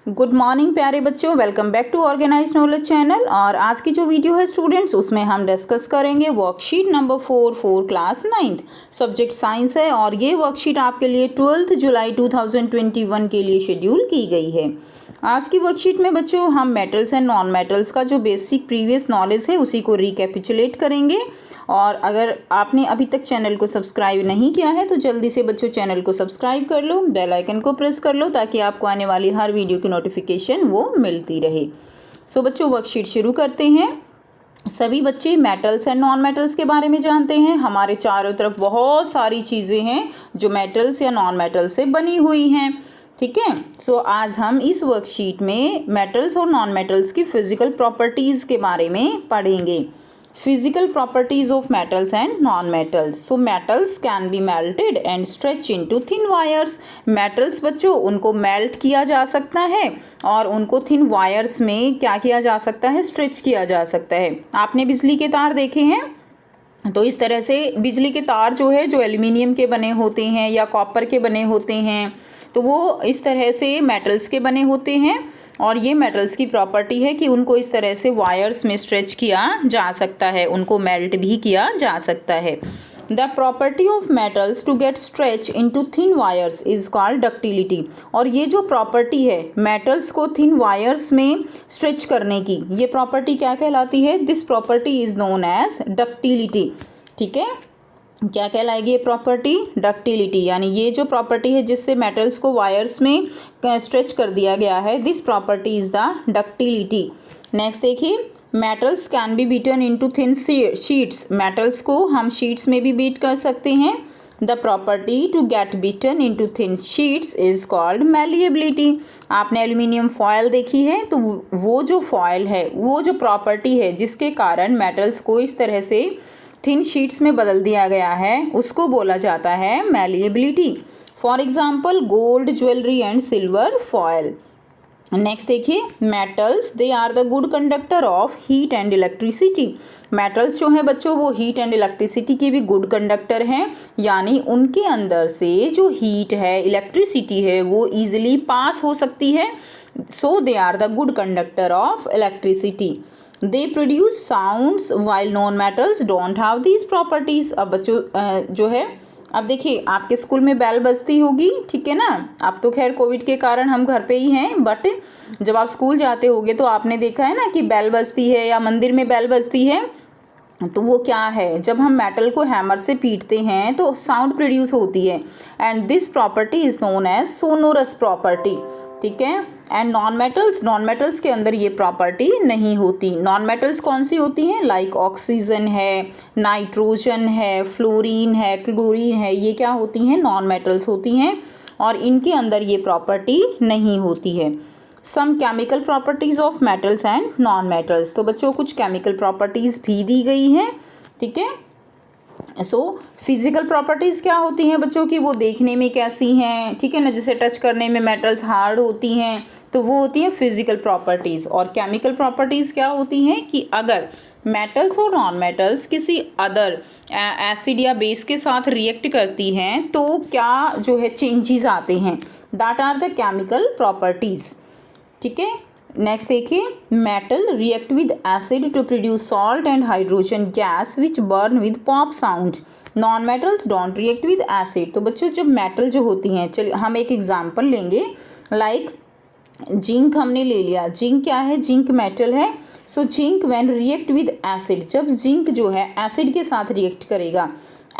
Good morning प्यारे बच्चों, welcome back to organise knowledge channel. और आज की जो वीडियो है स्टूडेंट्स, उसमें हम डिस्कस करेंगे worksheet number 4 class 9th subject science है। और ये वर्कशीट आपके लिए 12 जुलाई 2021 के लिए शेड्यूल की गई है। आज की वर्कशीट में बच्चों हम मेटल्स एंड नॉन मेटल्स का जो बेसिक प्रीवियस नॉलेज है उसी को रिकैपिचुलेट करेंगे। और अगर आपने अभी तक चैनल को सब्सक्राइब नहीं किया है तो जल्दी से बच्चों चैनल को सब्सक्राइब कर लो, बेल आइकन को प्रेस कर लो ताकि आपको आने वाली हर वीडियो की नोटिफिकेशन वो मिलती रहे। सो बच्चों वर्कशीट शुरू करते हैं। सभी बच्चे मेटल्स एंड नॉन मेटल्स के बारे में जानते हैं। हमारे चारों तरफ बहुत सारी चीज़ें हैं जो मेटल्स या नॉन मेटल्स से बनी हुई हैं, ठीक है। सो आज हम इस वर्कशीट में मेटल्स और नॉन मेटल्स की फिजिकल प्रॉपर्टीज़ के बारे में पढ़ेंगे। Physical properties of metals and non-metals. So metals can be melted and stretched into thin wires. Metals बच्चों उनको मेल्ट किया जा सकता है और उनको थिन वायर्स में क्या किया जा सकता है, स्ट्रेच किया जा सकता है। आपने बिजली के तार देखे हैं तो इस तरह से बिजली के तार जो है जो एल्युमिनियम के बने होते हैं या कॉपर के बने होते हैं, तो वो इस तरह से मेटल्स के बने होते हैं। और ये मेटल्स की प्रॉपर्टी है कि उनको इस तरह से वायर्स में स्ट्रेच किया जा सकता है, उनको मेल्ट भी किया जा सकता है। The property of metals to get stretch into thin wires is called ductility. और ये जो प्रॉपर्टी है मेटल्स को थिन वायर्स में स्ट्रेच करने की, ये प्रॉपर्टी क्या कहलाती है? This property is known as ductility, ठीक है। क्या कहलाएगी ये प्रॉपर्टी? डक्टिलिटी। यानी ये जो प्रॉपर्टी है जिससे मेटल्स को वायर्स में स्ट्रेच कर दिया गया है, this property is the ductility. Next देखिए, metals can be beaten into thin sheets. Metals को हम शीट्स में भी बीट कर सकते हैं। The property to get beaten into thin sheets is called malleability. आपने एल्यूमिनियम फॉयल देखी है, तो वो जो फॉयल है, वो जो प्रॉपर्टी है जिसके कारण मेटल्स को इस तरह से थिन शीट्स में बदल दिया गया है, उसको बोला जाता है malleability. For example gold jewellery and silver foil. Next देखिए, metals they are the good conductor of heat and electricity. Metals जो हैं बच्चों वो हीट एंड इलेक्ट्रिसिटी के भी गुड कंडक्टर हैं, यानी उनके अंदर से जो हीट है, इलेक्ट्रिसिटी है, वो ईजिली पास हो सकती है। So they are the good conductor of electricity. They produce sounds while non metals don't have these properties. अब बच्चों जो है, अब देखिए आपके स्कूल में बेल बजती होगी, ठीक है ना। अब तो खैर कोविड के कारण हम घर पे ही हैं, बट जब आप स्कूल जाते होगे तो आपने देखा है ना कि बेल बजती है या मंदिर में बेल बजती है। तो वो क्या है, जब हम मेटल को हैमर से पीटते हैं तो साउंड प्रोड्यूस होती है, and this property is known as sonorous property, ठीक है। एंड नॉन मेटल्स के अंदर ये प्रॉपर्टी नहीं होती। नॉन मेटल्स कौन सी होती हैं? लाइक ऑक्सीजन है, नाइट्रोजन है, फ्लोरीन है, क्लोरीन है, ये क्या होती हैं? नॉन मेटल्स होती हैं और इनके अंदर ये प्रॉपर्टी नहीं होती है। Some chemical properties of metals and non metals. तो बच्चों कुछ केमिकल प्रॉपर्टीज भी दी गई हैं, ठीक है। सो फिजिकल प्रॉपर्टीज़ क्या होती हैं बच्चों की? वो देखने में कैसी हैं, ठीक है ना। जैसे टच करने में मेटल्स हार्ड होती हैं तो वो होती हैं फिजिकल प्रॉपर्टीज़। और केमिकल प्रॉपर्टीज़ क्या होती हैं कि अगर मेटल्स और नॉन मेटल्स किसी अदर एसिड या बेस के साथ रिएक्ट करती हैं तो क्या जो है चेंजेस आते हैं, that are the chemical properties, ठीक है। नेक्स्ट देखिए, metal react with acid to produce salt and hydrogen gas which burn with pop sound. Non metals don't react with acid. तो बच्चों जब मेटल जो होती हैं, चलिए हम एक एग्जांपल लेंगे, लाइक जिंक हमने ले लिया। जिंक क्या है? जिंक मेटल है। So zinc when react with acid, जब जिंक जो है एसिड के साथ रिएक्ट करेगा,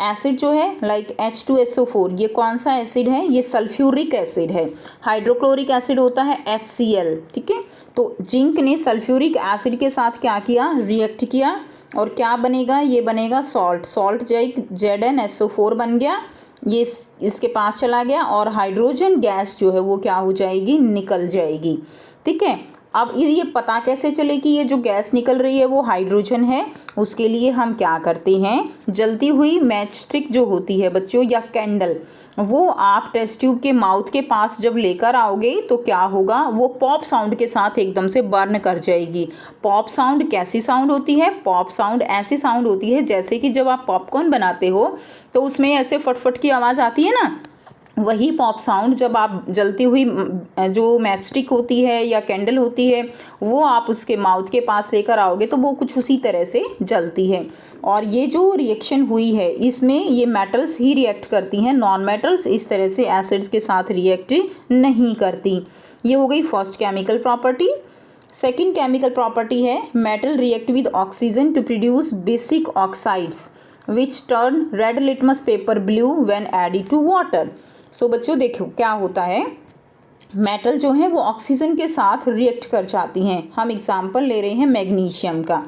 एसिड जो है लाइक H2SO4, ये कौन सा एसिड है? ये सल्फ्यूरिक एसिड है। हाइड्रोक्लोरिक एसिड होता है HCl, ठीक है। तो जिंक ने सल्फ्यूरिक एसिड के साथ क्या किया? रिएक्ट किया और क्या बनेगा? ये बनेगा सॉल्ट। सॉल्ट ZnSO4 बन गया, ये इसके पास चला गया और हाइड्रोजन गैस जो है वो क्या हो जाएगी? निकल जाएगी, ठीक है। अब ये पता कैसे चले कि ये जो गैस निकल रही है वो हाइड्रोजन है? उसके लिए हम क्या करते हैं, जलती हुई मैच स्टिक जो होती है बच्चों या कैंडल, वो आप टेस्ट ट्यूब के माउथ के पास जब लेकर आओगे तो क्या होगा? वो पॉप साउंड के साथ एकदम से बर्न कर जाएगी। पॉप साउंड कैसी साउंड होती है? पॉप साउंड ऐसी साउंड होती है जैसे कि जब आप पॉपकॉर्न बनाते हो तो उसमें ऐसे फटफट की आवाज़ आती है ना, वही पॉप साउंड जब आप जलती हुई जो मैचस्टिक होती है या कैंडल होती है वो आप उसके माउथ के पास लेकर आओगे तो वो कुछ उसी तरह से जलती है। और ये जो रिएक्शन हुई है इसमें ये मेटल्स ही रिएक्ट करती हैं, नॉन मेटल्स इस तरह से एसिड्स के साथ रिएक्ट नहीं करती। ये हो गई first chemical property. Second chemical property है metal react with oxygen to produce basic oxides which turn red litmus paper blue when added to water. So बच्चों देखो क्या होता है, मेटल जो है वो ऑक्सीजन के साथ रिएक्ट कर जाती हैं। हम एग्जांपल ले रहे हैं मैग्नीशियम का।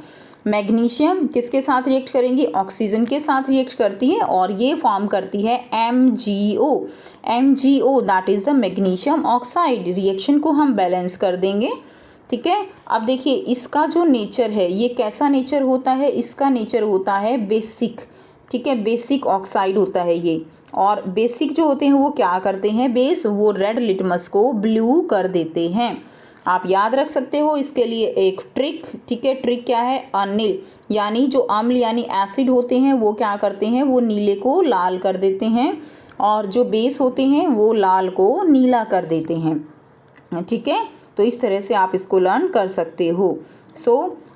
मैग्नीशियम किसके साथ रिएक्ट करेंगी, ऑक्सीजन के साथ रिएक्ट करती है और ये फॉर्म करती है MgO। MgO that is the magnesium oxide. Reaction को हम बैलेंस कर देंगे, ठीक है। अब देखिए इसका जो नेचर है ये कैसा नेचर होता है, इसका नेचर होता है बेसिक, ठीक है, बेसिक ऑक्साइड होता है ये। और बेसिक जो होते हैं वो क्या करते हैं, बेस वो रेड लिटमस को ब्लू कर देते हैं। आप याद रख सकते हो इसके लिए एक ट्रिक, ठीक है। ट्रिक क्या है, अनिल यानी जो अम्ल यानी एसिड होते हैं वो क्या करते हैं, वो नीले को लाल कर देते हैं और जो बेस होते हैं वो लाल को नीला कर देते हैं, ठीक है। तो इस तरह से आप इसको लर्न कर सकते हो।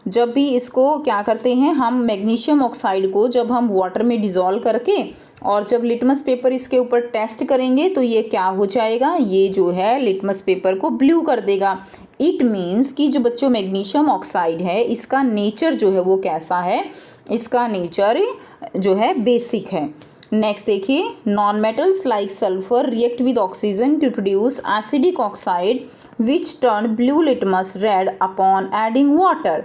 जब भी इसको क्या करते हैं हम, मैग्नीशियम ऑक्साइड को जब हम वाटर में डिज़ोल्व करके और जब लिटमस पेपर इसके ऊपर टेस्ट करेंगे तो ये क्या हो जाएगा, ये जो है लिटमस पेपर को ब्लू कर देगा। इट मीन्स कि जो बच्चों मैग्नीशियम ऑक्साइड है इसका नेचर जो है वो कैसा है, इसका नेचर जो है बेसिक है। नेक्स्ट देखिए, non metals like sulphur react with oxygen to produce acidic oxide which turn blue litmus red upon adding water.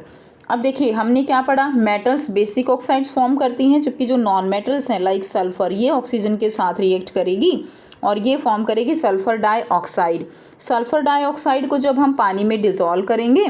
अब देखिए हमने क्या पढ़ा, मेटल्स बेसिक ऑक्साइड्स फॉर्म करती हैं जबकि जो नॉन मेटल्स हैं लाइक सल्फर ये ऑक्सीजन के साथ रिएक्ट करेगी और ये फॉर्म करेगी सल्फर डाइऑक्साइड। सल्फर डाइऑक्साइड को जब हम पानी में डिज़ोल्व करेंगे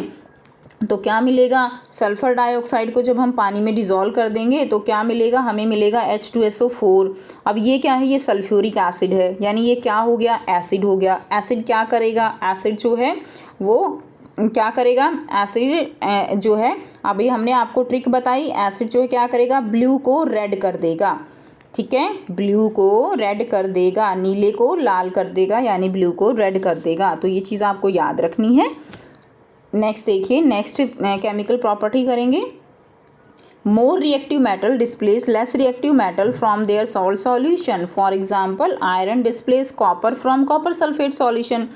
तो क्या मिलेगा, सल्फर डाइऑक्साइड को जब हम पानी में डिज़ोल्व कर देंगे तो क्या मिलेगा, हमें मिलेगा H2SO4। अब ये क्या है, ये सल्फ्यूरिक एसिड है, यानी ये क्या हो गया, एसिड हो गया। एसिड क्या करेगा, एसिड जो है वो क्या करेगा, एसिड जो है अभी हमने आपको ट्रिक बताई, एसिड जो है क्या करेगा, ब्लू को रेड कर देगा, ठीक है, ब्लू को रेड कर देगा, नीले को लाल कर देगा यानी ब्लू को रेड कर देगा। तो ये चीज़ आपको याद रखनी है। नेक्स्ट देखिए, नेक्स्ट केमिकल प्रॉपर्टी करेंगे, more reactive metal displace less reactive metal from their salt solution. For example iron displace copper from copper sulphate solution.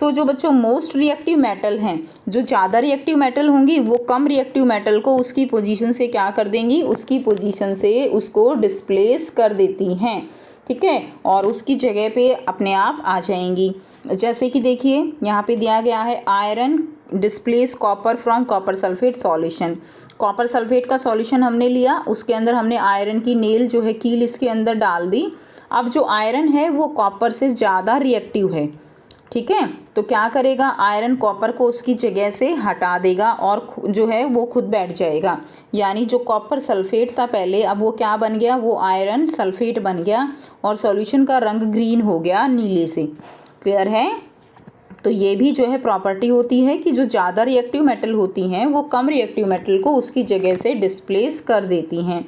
जो बच्चों मोस्ट रिएक्टिव मेटल हैं, जो ज़्यादा रिएक्टिव मेटल होंगी वो कम रिएक्टिव मेटल को उसकी पोजीशन से क्या कर देंगी, उसकी पोजीशन से उसको डिस्प्लेस कर देती हैं, ठीक है, और उसकी जगह पे अपने आप आ जाएंगी। जैसे कि देखिए यहाँ पे दिया गया है iron displace copper from copper sulphate solution. Copper sulphate का सॉल्यूशन हमने लिया, उसके अंदर हमने आयरन की नेल जो है कील इसके अंदर डाल दी। अब जो आयरन है वो कॉपर से ज़्यादा रिएक्टिव है, ठीक है, तो क्या करेगा, आयरन कॉपर को उसकी जगह से हटा देगा और जो है वो खुद बैठ जाएगा। यानी जो कॉपर सल्फेट था पहले, अब वो क्या बन गया, वो आयरन सल्फेट बन गया और सॉल्यूशन का रंग ग्रीन हो गया नीले से। क्लियर है। तो ये भी जो है प्रॉपर्टी होती है कि जो ज़्यादा रिएक्टिव मेटल होती हैं वो कम रिएक्टिव मेटल को उसकी जगह से डिस्प्लेस कर देती हैं।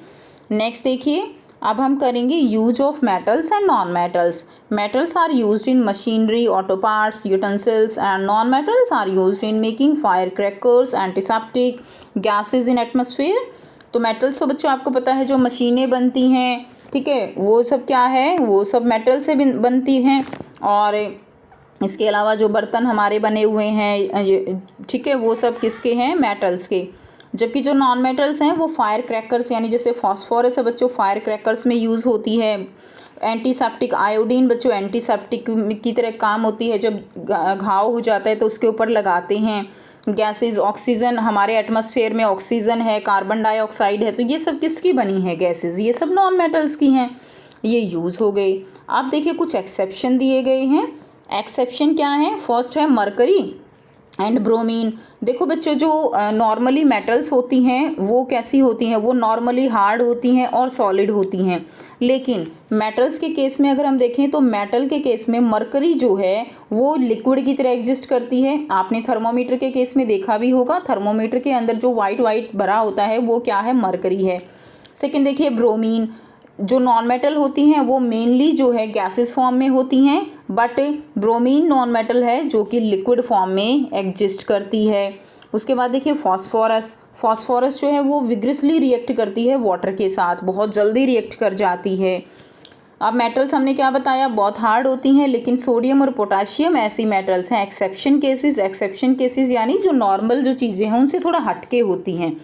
नेक्स्ट देखिए, अब हम करेंगे use of metals and non metals. Metals are used in machinery, auto parts, utensils and non metals are used in making fire crackers, antiseptic, gases in atmosphere. तो मेटल्स तो बच्चों आपको पता है जो मशीनें बनती हैं, ठीक है, वो सब क्या है, वो सब मेटल से बनती हैं। और इसके अलावा जो बर्तन हमारे बने हुए हैं, ठीक है, वो सब किसके हैं, मेटल्स के। जबकि जो नॉन मेटल्स हैं वो फायर क्रैकर्स यानी जैसे फॉस्फोरस है बच्चों फायर क्रैकर्स में यूज़ होती है। एंटीसेप्टिक आयोडीन बच्चों एंटीसेप्टिक की तरह काम होती है, जब घाव हो जाता है तो उसके ऊपर लगाते हैं। गैसेस, ऑक्सीजन, हमारे एटमॉस्फेयर में ऑक्सीजन है, कार्बन डाइऑक्साइड है, तो ये सब किसकी बनी है, गैसेस, ये सब नॉन मेटल्स की हैं, ये यूज़ हो गई। आप देखिए कुछ एक्सेप्शन दिए गए हैं। एक्सेप्शन क्या है, फर्स्ट है मरकरी एंड ब्रोमीन। देखो बच्चों जो नॉर्मली मेटल्स होती हैं वो कैसी होती हैं, वो नॉर्मली हार्ड होती हैं और सॉलिड होती हैं। लेकिन मेटल्स के केस में अगर हम देखें तो मेटल के केस में मरकरी जो है वो लिक्विड की तरह एग्जिस्ट करती है। आपने थर्मोमीटर के केस में देखा भी होगा, थर्मोमीटर के अंदर जो वाइट वाइट भरा होता है वो क्या है, मरकरी है। सेकेंड देखिए ब्रोमीन, जो नॉन मेटल होती हैं वो मेनली जो है गैसेस फॉर्म में होती हैं, बट ब्रोमीन नॉन मेटल है जो कि लिक्विड फॉर्म में एग्जिस्ट करती है। उसके बाद देखिए फॉस्फोरस जो है वो विग्रसली रिएक्ट करती है वाटर के साथ, बहुत जल्दी रिएक्ट कर जाती है। अब मेटल्स हमने क्या बताया, बहुत हार्ड होती हैं, लेकिन सोडियम और पोटाशियम ऐसी मेटल्स हैं एक्सेप्शन केसेस यानी जो नॉर्मल जो चीज़ें हैं उनसे थोड़ा हटके होती हैं।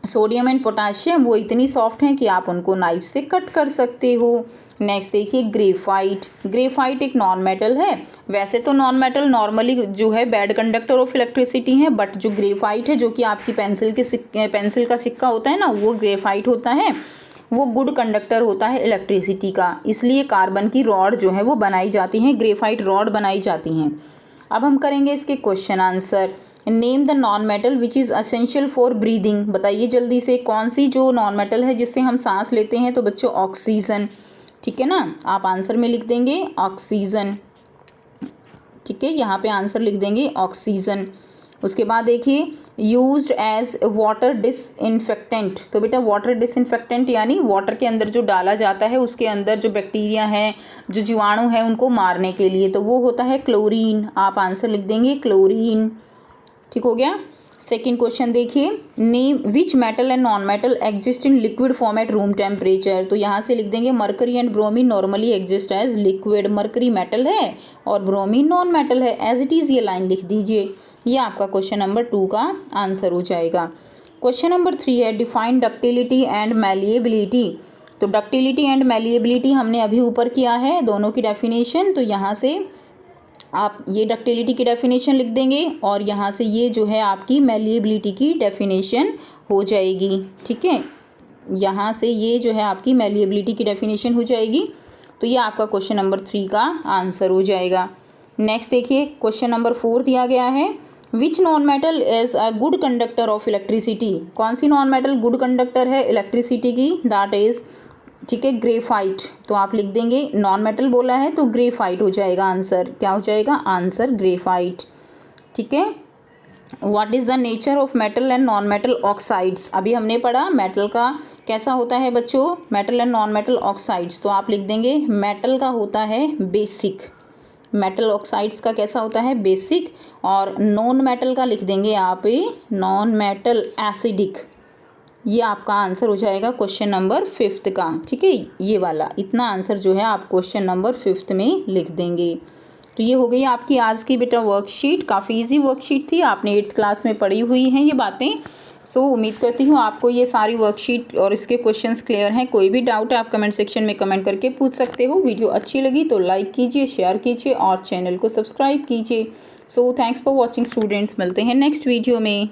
सोडियम एंड पोटाशियम वो इतनी सॉफ्ट हैं कि आप उनको नाइफ से कट कर सकते हो। नेक्स्ट देखिए ग्रेफाइट एक नॉन मेटल है। वैसे तो नॉन मेटल नॉर्मली जो है बैड कंडक्टर ऑफ इलेक्ट्रिसिटी है, बट जो ग्रेफाइट है जो कि आपकी पेंसिल का सिक्का होता है ना, वो ग्रेफाइट होता है, वो गुड कंडक्टर होता है इलेक्ट्रिसिटी का, इसलिए कार्बन की रॉड जो है वो बनाई जाती हैं, ग्रेफाइट रॉड बनाई जाती हैं। अब हम करेंगे इसके question answer. Name the non metal which is essential for breathing. बताइए जल्दी से कौन सी जो नॉन मेटल है जिससे हम सांस लेते हैं। तो बच्चों ऑक्सीजन, ठीक है ना, आप आंसर में लिख देंगे ऑक्सीजन, ठीक है, यहाँ पे आंसर लिख देंगे ऑक्सीजन। उसके बाद देखिए यूज्ड एज वाटर डिसइंफेक्टेंट। तो बेटा वाटर डिसइंफेक्टेंट यानी वाटर के अंदर जो डाला जाता है उसके अंदर जो बैक्टीरिया हैं, जो जीवाणु हैं, उनको मारने के लिए, तो वो होता है क्लोरीन। आप आंसर लिख देंगे क्लोरीन, ठीक हो गया। सेकंड क्वेश्चन देखिए name which metal and non metal exist in liquid form at room temperature. तो यहाँ से लिख देंगे mercury and bromine normally exist as liquid. Mercury metal है और ब्रोमीन नॉन मेटल है, एज इट इज़ ये लाइन लिख दीजिए। ये आपका क्वेश्चन नंबर 2 का आंसर हो जाएगा। क्वेश्चन नंबर 3 है डिफाइन डक्टिलिटी एंड मैलिएबिलिटी। तो डक्टिलिटी एंड मैलिएबिलिटी हमने अभी ऊपर किया है दोनों की डेफिनेशन, तो यहाँ से आप ये डक्टिलिटी की डेफिनेशन लिख देंगे और यहाँ से ये जो है आपकी मैलिएबिलिटी की डेफिनेशन हो जाएगी, ठीक है। यहाँ से ये जो है आपकी मैलिएबिलिटी की डेफिनेशन हो जाएगी। तो ये आपका क्वेश्चन नंबर 3 का आंसर हो जाएगा। नेक्स्ट देखिए क्वेश्चन नंबर 4 दिया गया है which non metal is a good conductor of electricity. कौन सी नॉन मेटल गुड कंडक्टर है इलेक्ट्रिसिटी की, दैट इज़, ठीक है, ग्रेफाइट। तो आप लिख देंगे नॉन मेटल बोला है तो ग्रेफाइट हो जाएगा आंसर। क्या हो जाएगा आंसर, ग्रेफाइट, ठीक है। What is the nature of metal and non metal oxides. अभी हमने पढ़ा मेटल का कैसा होता है बच्चों, metal and non metal oxides. तो आप लिख देंगे मेटल का होता है बेसिक, मेटल ऑक्साइड्स का कैसा होता है बेसिक, और नॉन मेटल का लिख देंगे आप नॉन मेटल एसिडिक। ये आपका आंसर हो जाएगा क्वेश्चन नंबर 5 का, ठीक है। ये वाला इतना आंसर जो है आप क्वेश्चन नंबर 5 में लिख देंगे। तो ये हो गई आपकी आज की बेटा वर्कशीट। काफ़ी इजी वर्कशीट थी, आपने 8th क्लास में पढ़ी हुई हैं ये बातें। सो उम्मीद करती हूँ आपको ये सारी वर्कशीट और इसके क्वेश्चंस क्लियर हैं। कोई भी डाउट है आप कमेंट सेक्शन में कमेंट करके पूछ सकते हो। वीडियो अच्छी लगी तो लाइक कीजिए, शेयर कीजिए और चैनल को सब्सक्राइब कीजिए। So thanks for watching students, मिलते हैं नेक्स्ट वीडियो में।